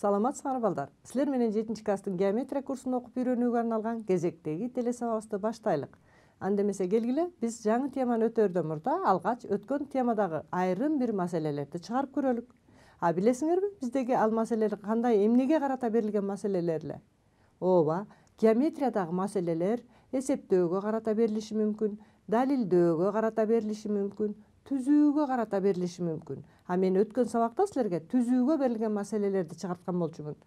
Саламатсыңар балдар. Силер менен 7 класстын геометрия курсун окуп үйрөнүүгө арналган кезектеги телесабагыбызды баштайлык. Андемесе келгиле, биз жаңы теманы өтөрдөн мурда алгач өткөн темадагы айрым бир маселелерди чыгарып көрөлүк. Билесиңерби, биздеги ал маселелер кандай, эмнеге карата берилген маселелер эле? Ооба, геометриядагы маселелер эсептөөгө карата берилиши мүмкүн, далилдөөгө карата берилиши мүмкүн, түзүүгө карата берилиши мүмкүн. Мен өткөн сабакта силерге түзүүгө берилген маселелерди чыгарткан болчумун.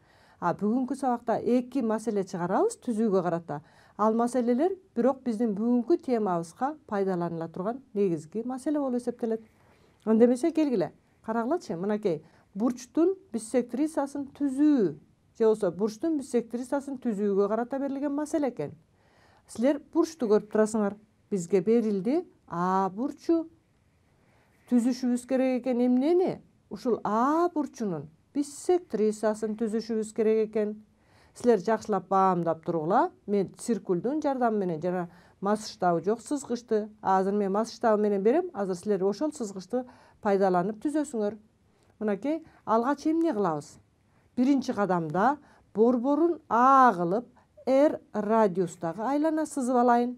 Бүгүнкү сабакта 2 маселе чыгарабыз түзүүгө карата. Ал маселелер бирок биздин бүгүнкү темабызга пайдаланыла турган негизги маселе болуп эсептелет. Андемесе келгиле, карагылачы, мынакей бурчтун биссектрисасын түзүү же болбосо бурчтун биссектрисасын түзүүгө карата берилген маселе экен. Силер бурчту көрүп турасыңар. Бизге берилди А бурчу. Түзүшүбүз керек экен эмнени? Ушул А бурчунун биссектрисасын түзүшүбүз керек экен. Силер жакшылап баамдап тургула. Мен циркулдун жардамы менен жана масштабы жок сызгычты. Азыр мен масштабы менен берем. Азыр силер ошол сызгычты пайдаланып түзөсүңөр. Мынакей, алгач эмне кылабыз? Биринчи кадамда борборун А кылып, R радиустагы айлана сызып алайын.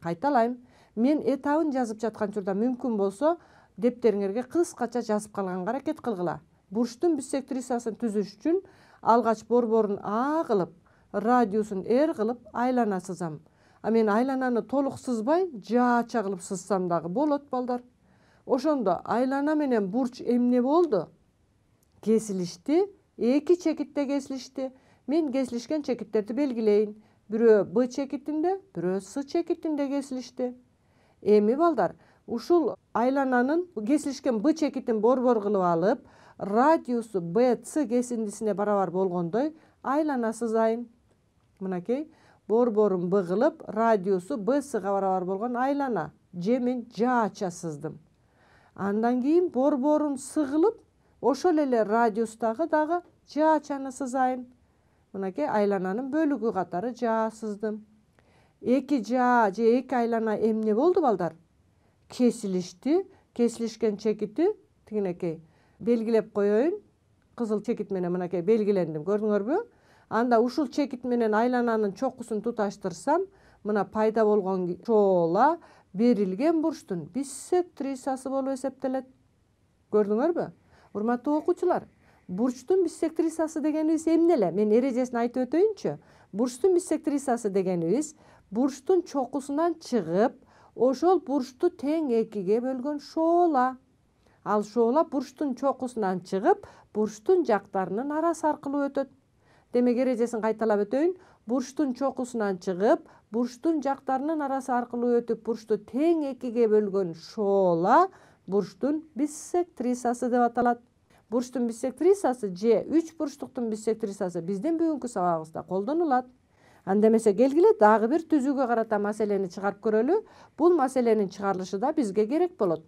Кайталайм. Мен этабын жазып жаткан учурда мүмкүн болсо, дептериңерге кыскача жазып калганга аракет кылгыла. Бурчтун биссектрисасын түзүш үчүн алгач борборун А кылып, радиусун R кылып айлана сызам. Мен айлананы толук сызбай, жаача кылып сызсам дагы болот балдар. Ошондо айлана менен бурч эмне болду? Кесилишти, 2 чекитте кесилишти. Мен кесилишкен чекиттерди белгилейин. Бирөө Б чекитинде, бирөө С чекитинде кесилишти. Эми балдар, ушул айлананын кесилишкен Б чекитин борбор кылып алып, радиусу BC кесиндисине барабар болгондой айлана сызайын. Мынакей, борборун Б кылып, радиусу BCга барабар болгон айлана же мен жаача сыздым. Андан кийин борборун С кылып, ошол эле радиустагы дагы жаачаны сызайын. Мынакей, айлананын бөлүгү катары жаа сыздым. 2 жаа же 2 айлана эмне болду балдар? Кесилишти. Кесилишкен чекити тигинекей белгилеп коеюн. Кызыл чекит менен мынакей белгилендим, көрдүңөрбү? Анда ушул чекит менен айлананын чокусун туташтырсам, мына пайда болгон чоола берилген бурчтун биссектрисасы болуп эсептелет. Көрдүңөрбү? Урматтуу окуучулар, бурчтун биссектрисасы дегенибиз эмне эле? Мен эрежесин айтып өтөйүнчү. Бурчтун биссектрисасы дегенибиз бурчтун чокусунан чыгып, ошол бурчту тең 2ге бөлгөн шоола. Ал шоола бурчтун чокусунан чыгып, бурчтун жактарынын арасы аркылуу өтөт. Демек эрежесин кайталап өтөйүн. Бурчтун чокусунан чыгып, бурчтун жактарынын арасы аркылуу өтүп, бурчту тең 2ге бөлгөн шоола бурчтун биссектрисасы деп аталат. Бурчтун биссектрисасы же 3 бурчтуктун биссектрисасы биздин бүгүнкү сабагыбызда колдонулат. Андемесе келгиле дагы бир түзүүгө карата маселени чыгарып көрөлү. Бул маселенин чыгарылышы да бизге керек болот.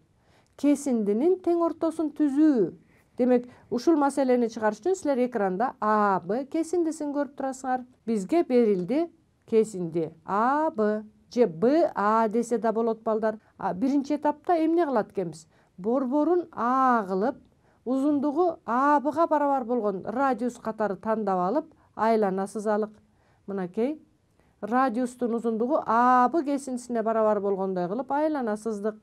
Кесиндинин тең ортосун түзүү. Демек, ушул маселени чыгарыш үчүн силер экранда АБ кесиндисин көрүп турасыңар. Бизге берилди кесинди АБ же БА десе да болот балдар. Биринчи этапта эмне кылат экенбиз? Борборун А кылып, узундугу АБга барабар болгон радиус катары тандап алып, айлана сызалык. Мынакей, радиустун узундугу АБ кесиндисине барабар болгондой кылып айлана сыздык.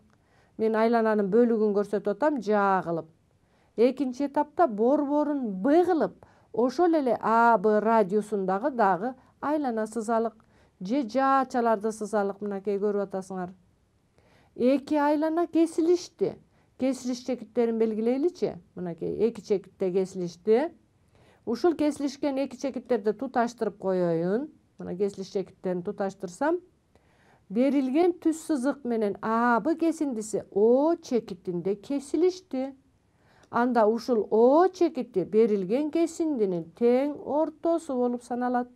Мен айлананын бөлүгүн көрсөтүп атам жаа кылып. Экинчи этапта борборун Б кылып, ошол эле АБ радиусундагы дагы айлана сызалык же жаачаларды сызалык. Мынакей көрүп атасыңар. 2 айлана кесилишти. Кесилиш чекиттерин белгилейличи. Мынакей 2 чекитте кесилишти. Ушул кесилишкен 2 чекиттерди туташтырып коеюн. Мына кесилиш чекиттерин туташтырсам, берилген түз сызык менен АБ кесиндиси О чекитинде кесилишти. Анда ушул О чекити берилген кесиндинин тең ортосу болуп саналат.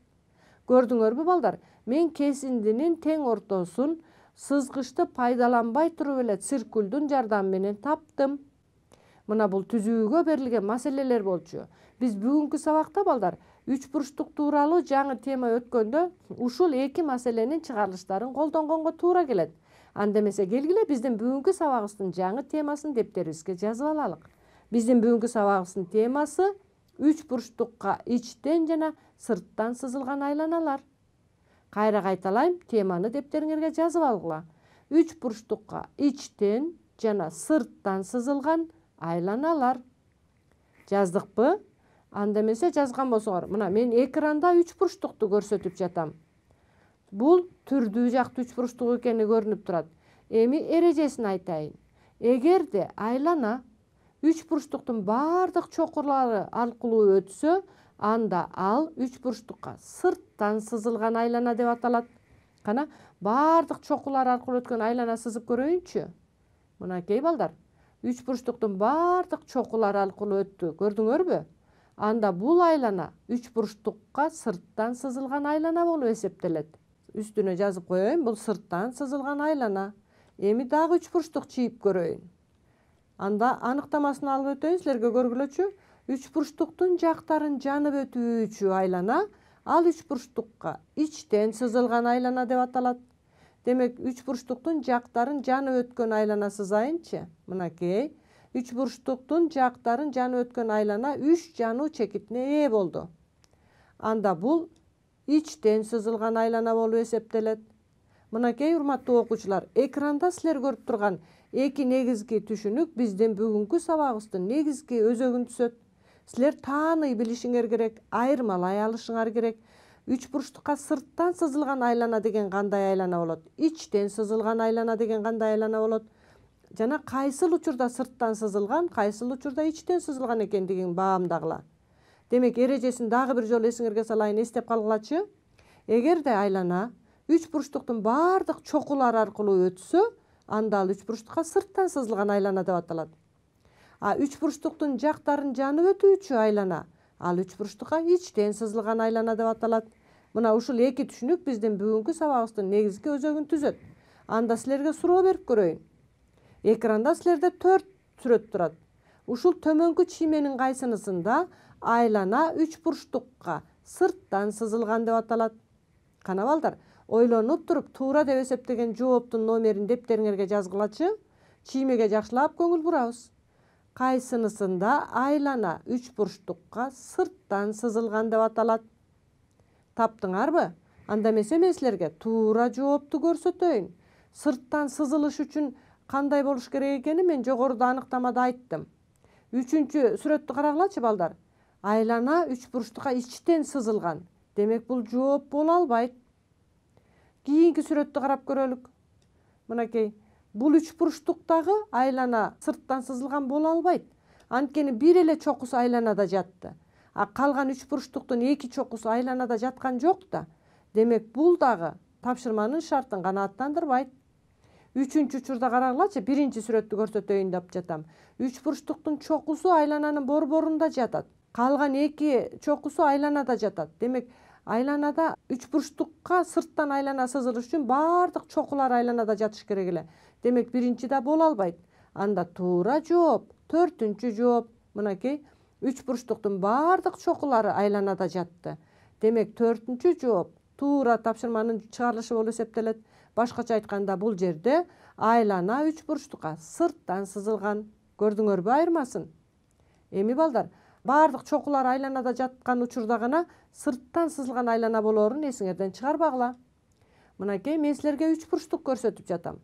Көрдүңөрбү балдар? Мен кесиндинин тең ортосун сызгычты пайдаланбай туруп эле циркулдун жардамы менен таптым. Мына бул түзүүгө берилген маселелер болчу. Биз бүгүнкү сабакта балдар 3 бурчтук тууралуу жаңы тема өткөндө ушул 2 маселенин чыгарылыштарын колдонгонго туура келет. Андемесе келгиле биздин бүгүнкү сабагыбыздын жаңы темасын дептерибизге жазып алалык. Биздин бүгүнкү сабагыбыздын темасы Үч бурчтукка ичтен жана сырттан сызылган айланалар. Кайра кайталайм, теманы дептериңерге жазып алгыла. Үч бурчтукка ичтен жана сырттан сызылган айланалар. Жаздыкпы? Анда эмесе жазган болсоңор, мына мен экранда үч бурчтукту көрсөтүп жатам. Бул түрдүү жактуу үч бурчтук экени көрүнүп турат. Эми эрежесин айтайын. Эгерде айлана үч бурчтуктун бардык чокурлары аркылуу өтсө, анда ал үч бурчтукка сырттан сызылган айлана деп аталат. Кана бардык чокулар аркылуу өткөн айлана сызып көрөйүнчү. Мынакей балдар, үч бурчтуктун бардык чокулары аркылуу өттү. Көрдүңөрбү? Анда бул айлана үч бурчтукка сырттан сызылган айлана болуп эсептелет. Үстүнө жазып коеюн, бул сырттан сызылган айлана. Эми дагы үч бурчтук чийип көрөйүн. Анда аныктамасын алып өтөйүн, силерге көргүлөчү. Үч бурчтуктун жактарын жанып өтүүчү айлана, ал үч бурчтукка ичтен сызылган айлана деп аталат. Демек, үч бурчтуктун жактарын жанып өткөн айлана сызайынчы. Мынакей, үч бурчтуктун жактарын жанып өткөн айлана үч жануу чекитине ээ болду. Анда бул ичтен сызылган айлана болуп эсептелет. Мынакей, урматтуу окуучулар, экранда силер көрүп турган эки негизги түшүнүк биздин бүгүнкү сабагыбыздын негизги өзөгүн түзөт. Силер тааный билишиңер керек, айырмалай алышыңар керек. Үч бурчтукка сырттан сызылган айлана деген кандай айлана болот? Ичтен сызылган айлана деген кандай айлана болот? Жана кайсыл учурда сырттан сызылган, кайсыл учурда ичтен сызылган экендигин баамдагыла. Демек, эрежесин дагы бир жолу эсиңерге салайын, эстеп калгылачы. Эгерде айлана үч бурчтуктун бардык чокулары аркылуу өтсө, анда ал үч бурчтукка сырттан сызылган айлана деп аталат. Үч бурчтуктун жактарын жанып өтүүчү айлана, ал үч бурчтукка ичтен сызылган айлана деп аталат. Мына ушул эки түшүнүк биздин бүгүнкү сабагыбыздын негизги өзөгүн түзөт. Анда силерге суроо берип көрөйүн. Экранда силерде 4 сүрөт турат. Ушул төмөнкү чийменин кайсынысында айлана үч бурчтукка сырттан сызылган деп аталат? Кана балдар, ойлонуп туруп туура деп эсептеген жооптун номерин дептериңерге жазгылачы. Чиймеге жакшылап көңүл бурабыз. Кайсынысында айлана үч бурчтукка сырттан сызылган деп аталат? Таптыңарбы? Анда эмесе мен силерге туура жоопту көрсөтөйүн. Сырттан сызылыш үчүн кандай болуш керек экенин мен жогоруда аныктамада айттым. Үчүнчү сүрөттү карагылачы балдар. Айлана үч бурчтукка ичтен сызылган. Демек, бул жооп боло албайт. Кийинки сүрөттү карап көрөлүк. Мынакей, бул үч бурчтуктагы айлана сырттан сызылган боло албайт. Анткени бир эле чокусу айланада жатты. Калган үч бурчтуктун эки чокусу айланада жаткан жок да. Демек, бул дагы тапшырманын шартын канааттандырбайт. Үчүнчү учурда карагылачы, биринчи сүрөттү көрсөтөйүн деп жатам. Үч бурчтуктун чокусу айлананын борборунда жатат. Калган эки чокусу айланада жатат. Демек, айланада үч бурчтукка сырттан айлана сызылыш үчүн бардык чокулар айланада жатыш керек эле. Демек, биринчи да боло албайт. Анда туура жооп, төртүнчү жооп. Мынакей, үч бурчтуктун бардык чокулары айланада жатты. Демек, төртүнчү жооп туура тапшырманын чыгарылышы болуп эсептелет. Башкача айтканда, бул жерде айлана үч бурчтукка сырттан сызылган. Көрдүңөрбү айырмасын? Эми балдар, бардык чокулар айланада жаткан учурда гана сырттан сызылган айлана болоорун эсиңерден чыгарбагыла. Мынакей, мен силерге үч бурчтук көрсөтүп жатам.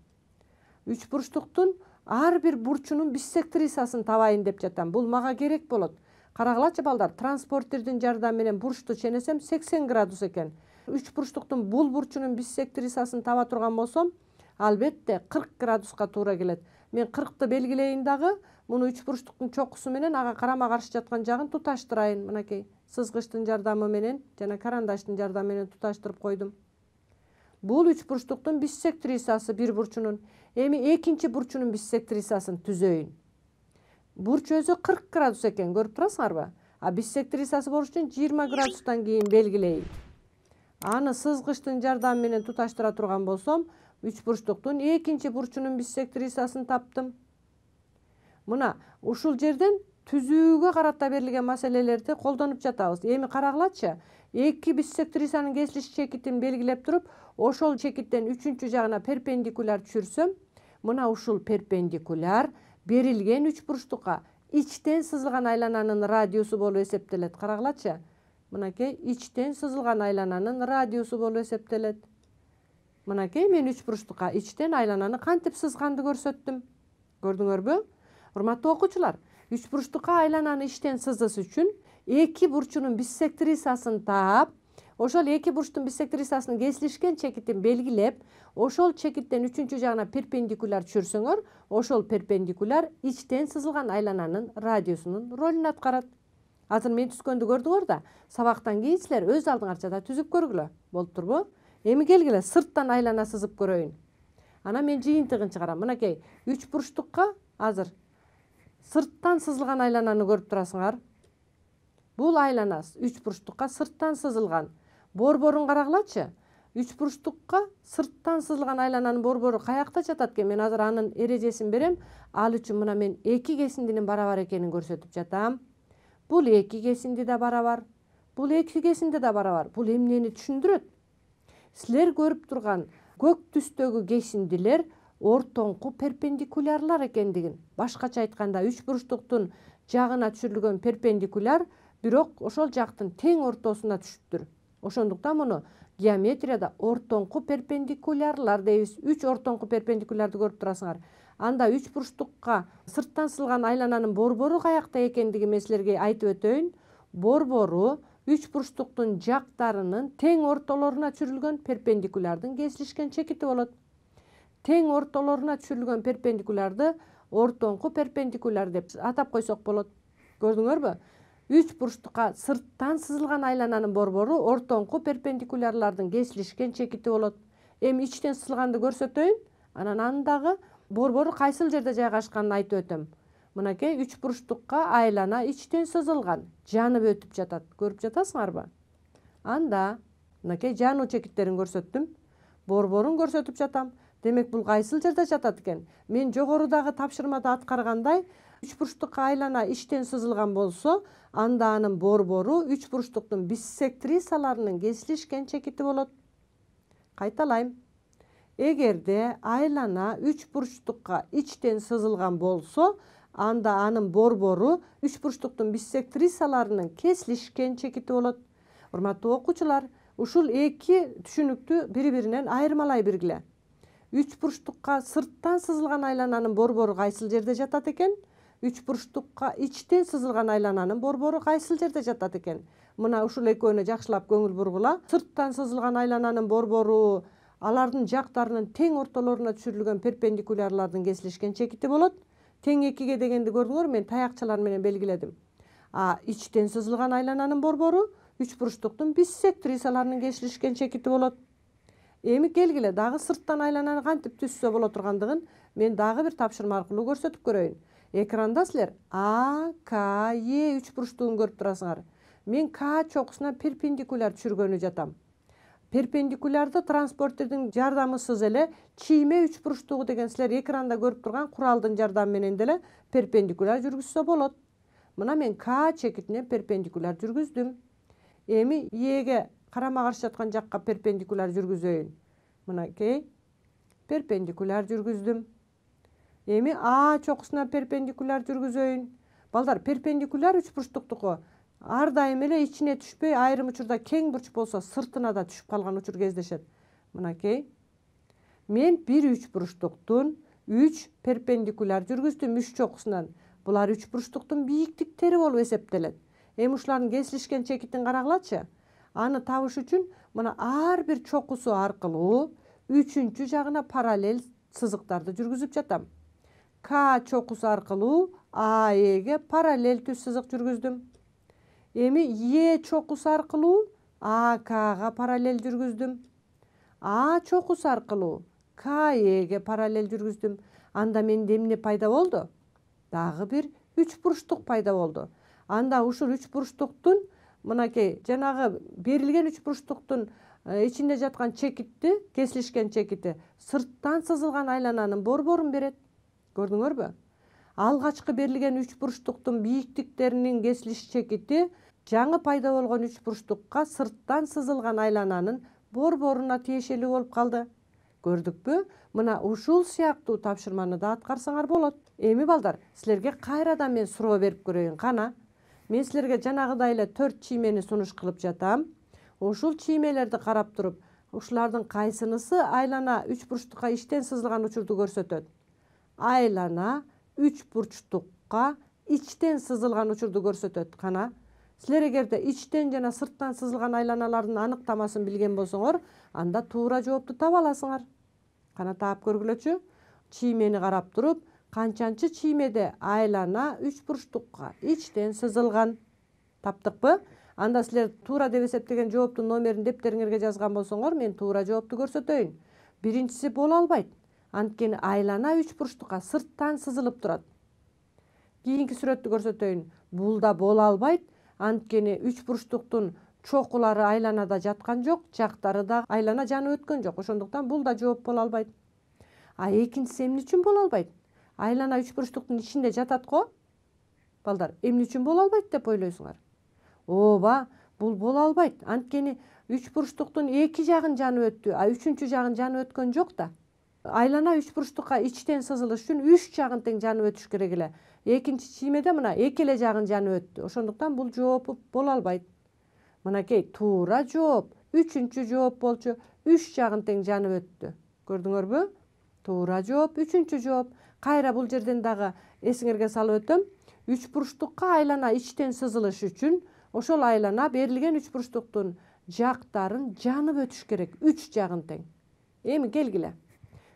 Үч бурчтуктун ар бир бурчунун биссектрисасын табайын деп жатам. Бул мага керек болот. Карагылачы балдар, транспортердин жардамы менен бурчту ченесем 80 градус экен. Үч бурчтуктун бул бурчунун биссектрисасын таба турган болсом, албетте 40 градуска туура келет. Мен 40-ты белгилейин дагы, муну үч бурчтуктун чокусу менен ага карама каршы жаткан жагын туташтырайын. Мынакей, сызгычтын жардамы менен жана карандаштын жардамы менен туташтырып койдум. Бул үч бурчтуктун биссектрисасы бир бурчунун. Эми экинчи бурчунун биссектрисасын түзөйүн. Бурч өзү 40 градус экен, көрүп турасыңарбы? Биссектрисасы болуш үчүн 20 градустан кийин белгилейин. Аны сызгычтын жардамы менен туташтыра турган болсом, үч бурчтуктун экинчи бурчунун биссектрисасын таптым. Мына, ушул жерден түзүүгө карата берилген маселелерди колдонуп жатабыз. Эми карагылачы, эки биссектрисанын кесилиш чекитин белгилеп туруп, ошол чекиттен үчүнчү жагына перпендикуляр түшүрсөм, мына ушул перпендикуляр берилген үч бурчтукка ичтен сызылган айлананын радиусу болуп эсептелет. Карагылачы. Мынакей ичтен сызылган айлананын радиусу болуп эсептелет. Мынакей мен үч бурчтукка ичтен айлананы кантип сызганды көрсөттүм. Көрдүңөрбү? Урматтуу окуучулар, үч бурчтукка айлананы ичтен сызыш үчүн эки бурчунун биссектрисасын таап, ошол эки бурчтун биссектрисасынын кесилишкен чекитин белгилеп, ошол чекиттен үчүнчү жагына перпендикуляр түшүрсөңөр, ошол перпендикуляр ичтен сызылган айлананын радиусунун ролун аткарат. Азыр мен түзгөндү көрдүңөр да, сабактан кийин силер өз алдыңарча да түзүп көргүлө. Болуптурбу? Эми келгиле сырттан айлана сызып көрөйүн. Анан мен жыйынтыгын чыгарам. Мынакей үч бурчтукка азыр сырттан сызылган айлананы көрүп турасыңар. Бул айлана үч бурчтукка сырттан сызылган. Борборун карагылачы. Үч бурчтукка сырттан сызылган айлананын борбору каякта жатат экен? Мен азыр анын эрежесин берем. Ал үчүн мына мен эки кесиндинин барабар экенин көрсөтүп жатам. Бул эки кесинди да барабар. Бул эки кесинди да барабар. Бул эмнени түшүндүрөт? Силер көрүп турган көк түстөгү кесиндилер ортоңку перпендикулярлар экендигин. Башкача айтканда үч бурчтуктун жагына түшүрүлгөн перпендикуляр бирок ошол жактын тең ортосуна түшүптүр. Ошондуктан муну геометрияда ортоңку перпендикулярлар дейбиз. Үч ортоңку перпендикулярды көрүп турасыңар. Анда үч бурчтукка сырттан сызылган айлананын борбору каякта экендигин мен силерге айтып өтөйүн. Борбору үч бурчтуктун жактарынын тең ортолоруна түшүрүлгөн перпендикулярдын кесилишкен чекити болот. Тең ортолоруна түшүрүлгөн перпендикулярды ортоңку перпендикуляр деп атап койсок болот. Көрдүңөрбү? Үч бурчтукка сырттан сызылган айлананын борбору ортоңку перпендикулярлардын кесилишкен чекити болот. Эми ичтен сызылганды көрсөтөйүн. Анан андагы борбору кайсыл жерде жайгашканын айтып өтөм. Мынакей үч бурчтукка айлана ичтен сызылган, жанып өтүп жатат. Көрүп жатасыңарбы? Анда мынакей жануу чекиттерин көрсөттүм. Борборун көрсөтүп жатам. Демек бул кайсыл жерде жатат экен? Мен жогорудагы тапшырмада аткаргандай, үч бурчтукка айлана ичтен сызылган болсо, анда анын борбору үч бурчтуктун биссектрисаларынын кесилишкен чекити болот. Кайталайм. Эгерде айлана үч бурчтукка ичтен сызылган болсо, анда анын борбору үч бурчтуктун биссектрисаларынын кесилишкен чекити болот. Урматтуу окуучулар, ушул эки түшүнүктү бири-биринен айырмалай бергиле. Үч бурчтукка сырттан сызылган айлананын борбору кайсыл жерде жатат экен? Үч бурчтукка ичтен сызылган айлананын борбору кайсыл жерде жатат экен? Мына ушул экөөнө жакшылап көңүл бургула. Сырттан сызылган айлананын борбору алардын жактарынын тең ортолоруна түшүрүлгөн перпендикулярлардын кесилишкен чекити болот. Тең экиге дегенди көрдүңөр, мен таякчалар менен белгиледим. Ичтен сызылган айлананын борбору үч бурчтуктун биссектрисаларынын кесилишкен чекити болот. Эми келгиле дагы сырттан айлананы кантип түзсө боло тургандыгын мен дагы бир тапшырма аркылуу көрсөтүп көрөйүн. Экранда силер А, К, Е үч бурчтугун көрүп турасыңар. Мен К чокусуна перпендикуляр түшүргөнү жатам. Перпендикулярды транспортердин жардамысыз эле чийме үч бурчтугу деген силер экранда көрүп турган куралдын жардамы менен деле перпендикуляр жүргүзсө болот. Мына мен К чекитине перпендикуляр жүргүздүм. Эми Эге карама каршы жаткан жакка перпендикуляр жүргүзөйүн. Мынакей перпендикуляр жүргүздүм. Эми А чокусуна перпендикуляр жүргүзөйүн. Балдар, перпендикуляр үч бурчтуктуку ар дайым эле ичине түшпөй, айрым учурда кең бурч болсо сыртына да түшүп калган учур кездешет. Мынакей. Мен бир үч бурчтуктун үч перпендикуляр жүргүздүм үч чокусунан. Булар үч бурчтуктун бийиктиктери болуп эсептелет. Эми ушулардын кесилишкен чекитин карагылачы. Аны табыш үчүн мына ар бир чокусу аркылуу үчүнчү жагына параллель сызыктарды жүргүзүп жатам. К чокусу аркылуу АЭге параллель түз сызык жүргүздүм. Эми Е чокусу аркылуу АКга параллель жүргүздүм. А чокусу аркылуу КЕге параллель жүргүздүм. Анда менде эмне пайда болду? Дагы бир үч бурчтук пайда болду. Анда ушул үч бурчтуктун мынакей жанагы берилген үч бурчтуктун ичинде жаткан чекитти, кесилишкен чекити сырттан сызылган айлананын борборун берет. Көрдүңөрбү? Алгачкы берилген үч бурчтуктун бийиктиктеринин кесилиш чекити жаңы пайда болгон үч бурчтукка сырттан сызылган айлананын борборуна тиешелүү болуп калды. Көрдүкпү? Мына ушул сыяктуу тапшырманы да аткарсаңар болот. Эми балдар, силерге кайрадан мен суроо берип көрөйүн. Кана, мен силерге жанагыдай эле 4 чиймени сунуш кылып жатам. Ушул чиймелерди карап туруп, ушулардын кайсынысы айлана 3 бурчтукка ичтен сызылган учурду көрсөтөт? Айлана 3 бурчтукка ичтен сызылган учурду көрсөтөт. Кана, силер эгерде ичтен жана сырттан сызылган айланалардын аныктамасын билген болсоңор, анда туура жоопту таба аласыңар. Кана таап көргүлөчү. Чиймени карап туруп, канчанчы чиймеде айлана 3 бурчтукка ичтен сызылган? Таптыкпы? Анда силер туура деп эсептеген жооптун номерин дептериңерге жазган болсоңор, мен туура жоопту көрсөтөйүн. Биринчиси боло албайт. Анткени айлана 3 бурчтукка сырттан сызылып турат. Кийинки сүрөттү көрсөтөйүн. Бул да боло албайт. Анткени 3 бурчтуктун чокулары айланада жаткан жок, жактары да айлана жанып өткөн жок. Ошондуктан бул да жооп боло албайт. А экинчиси эмне үчүн боло албайт? Айлана 3 бурчтуктун ичинде жатат го. Балдар, эмне үчүн боло албайт деп ойлойсуңар? Ооба, бул боло албайт. Анткени 3 бурчтуктун эки жагын жанып өттү, а үчүнчү жагын жанып өткөн жок да. Айлана 3 бурчтукка ичтен сызылыш үчүн 3 жагын тең жанып өтүш керек эле. Экинчи чиймеде мына эки эле жагын жанып өттү. Ошондуктан бул жооп боло албайт. Мынакей туура жооп, үчүнчү жооп болчу, 3 жагын тең жанып өттү. Көрдүңөрбү? Туура жооп, үчүнчү жооп. Кайра бул жерден дагы эсиңерге салып өтөм. 3 бурчтукка айлана ичтен сызылыш үчүн ошол айлана берилген 3 бурчтуктун жактарын жанып өтүш керек, 3 жагын тең. Эми келгиле.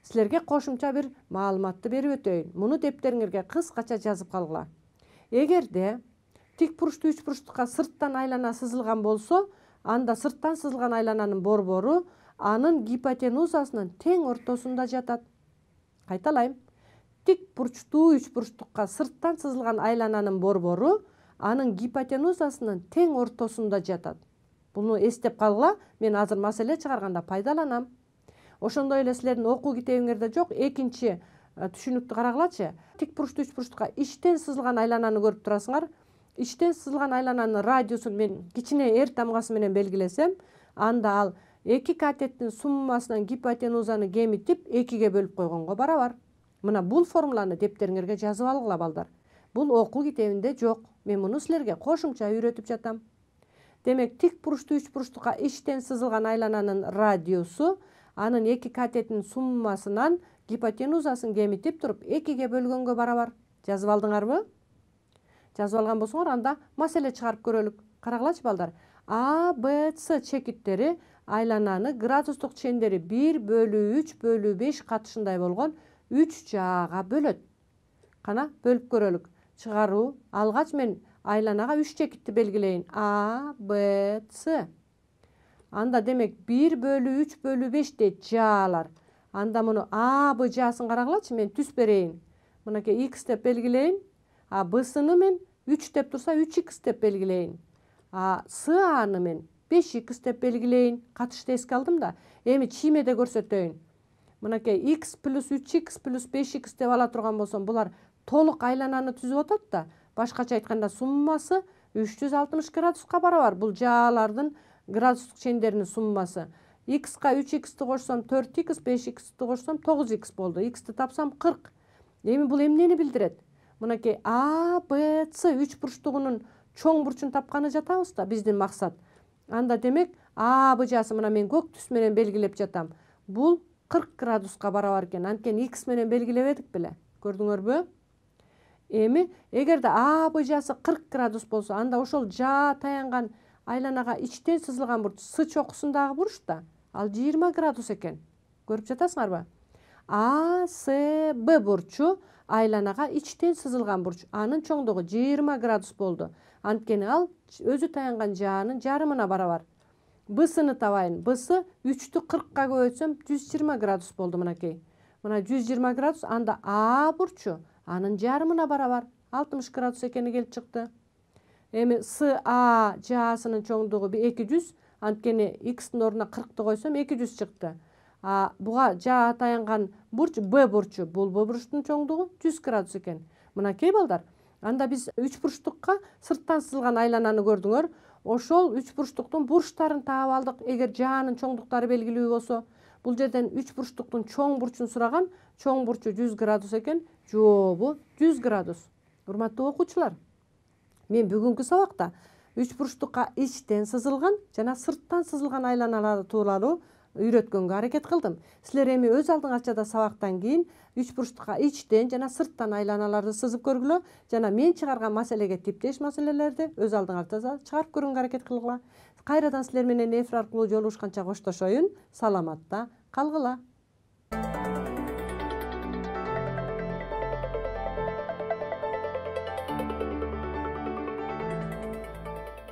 Силерге кошумча бир маалыматты берип өтөйүн. Муну дептериңерге кыскача жазып калгыла. Эгерде тик бурчтуу 3 бурчтукка сырттан айлана сызылган болсо, анда сырттан сызылган айлананын борбору анын гипотенузасынын тең ортосунда жатат. Кайталайм. Тик бурчтуу 3 бурчтукка сырттан сызылган айлананын борбору анын гипотенузасынын тең ортосунда жатат. Буну эстеп калгыла, мен азыр маселе чыгарганда пайдаланам. Ошондой эле силердин окуу китебиңерде жок, экинчи түшүнүктү карагылачы. Тик бурчтуу 3 бурчтукка ичтен сызылган айлананы көрүп турасыңар. Ичтен сызылган айлананын радиусун мен кичине эр тамгасы менен белгилесем, анда ал эки катеттин суммасынан гипотенузаны кемитип 2ге бөлүп койгонго барабар. Мына бул формуланы дептериңерге жазып алгыла балдар. Бул окуу китебинде жок. Мен муну силерге кошумча үйрөтүп жатам. Демек, тик бурчтуу 3 бурчтукка ичтен сызылган айлананын радиусу анын эки катеттин суммасынан гипотенузасын кемитип туруп 2ге бөлгөнгө барабар. Жазып алдыңарбы? Жазып алган болсоңор, анда маселе чыгарып көрөлүк. Карагылачы балдар. А, Б, С чекиттери айлананы градустук чендери 1/3/5 катышындай болгон 3 жаага бөлөт. Кана, бөлүп көрөлүк. Чыгаруу. Алгач мен айланага 3 чекитти белгилейин. А, Б, С. Анда демек 1/3/5 дейт жаалар. Анда муну А, Б жаасын карагылачы, мен түз берейин. Мынакей X деп белгилейин. А Б'сыны мен 3 деп турса 3x деп белгилейин. А S'аны мен 5x деп белгилейин. Катышты эске алдым да. Эми чиймеде көрсөтөйүн. Мынакей x плюс 3x плюс 5x деп ала турган болсом, булар толук айлананы түзүп атат да. Башкача айтканда суммасы 360 градуска барабар. Бул жаалардын градустук чендеринин суммасы. X'ка 3x'ти кошсом 4x, 5x'ти кошсом 9x болду. X'ти тапсам 40. Эми бул эмнени билдирет? Мынакей А, Б, С 3 бурчтугунун чоң бурчун тапканы жатабыз да, биздин максат. Анда демек А, Б жаасы мына мен көк түс менен белгилеп жатам. Бул 40 градуска барабар экен. Анткени X менен белгилебедик беле? Көрдүңөрбү? Эми эгерде А, Б жаасы 40 градус болсо, анда ошол жаа таянган айланага ичтен сызылган бурч, С чокусундагы бурч да, ал 20 градус экен. Көрүп жатасыңарбы? А, С, Б бурчу айланага ичтен сызылган бурч. Анын чоңдугу 20 градус болду. Анткени ал өзү таянган жаанын жарымына барабар. Б'сыны табайын. Б'сы 3тү 40ка көбөйтсөм 120 градус болду мынакей. Мына 120 градус, анда А бурчу анын жарымына барабар. 60 градус экени келип чыкты. Эми СА жаасынын чоңдугу 200, анткени X'тин ордуна 40ты койсом 200 чыкты. А буга жаа таянган бурч Б бурчу. Бул Б бурчтун чоңдугу 100 градус экен. Мынакей балдар. Анда биз 3 бурчтукка сырттан сызылган айлананы көрдүңөр. Ошол 3 бурчтуктун бурчтарын таап алдык. Эгер жаанын чоңдуктары белгилүү болсо, Бул жерден 3 бурчтуктун чоң бурчун сураган. Чоң бурчу 100 градус экен. Жообу 100 градус. Урматтуу окуучулар, мен бүгүнкү сабакта 3 бурчтукка ичтен сызылган жана сырттан сызылган айланаларды тууралуу үйрөткөнгө аракет кылдым. Силер эми өз алдыңарча сабактан кийин 3 бурчтукка ичтен жана сырттан айланаларды сызып көргүлө жана мен чыгарган маселеге типтеш маселелерди өз алдыңарча чыгарып көргөнгө аракет кылгыла. Кайрадан силер менен эфир аркылуу жолугушканча коштошоюн. Саламатта калгыла.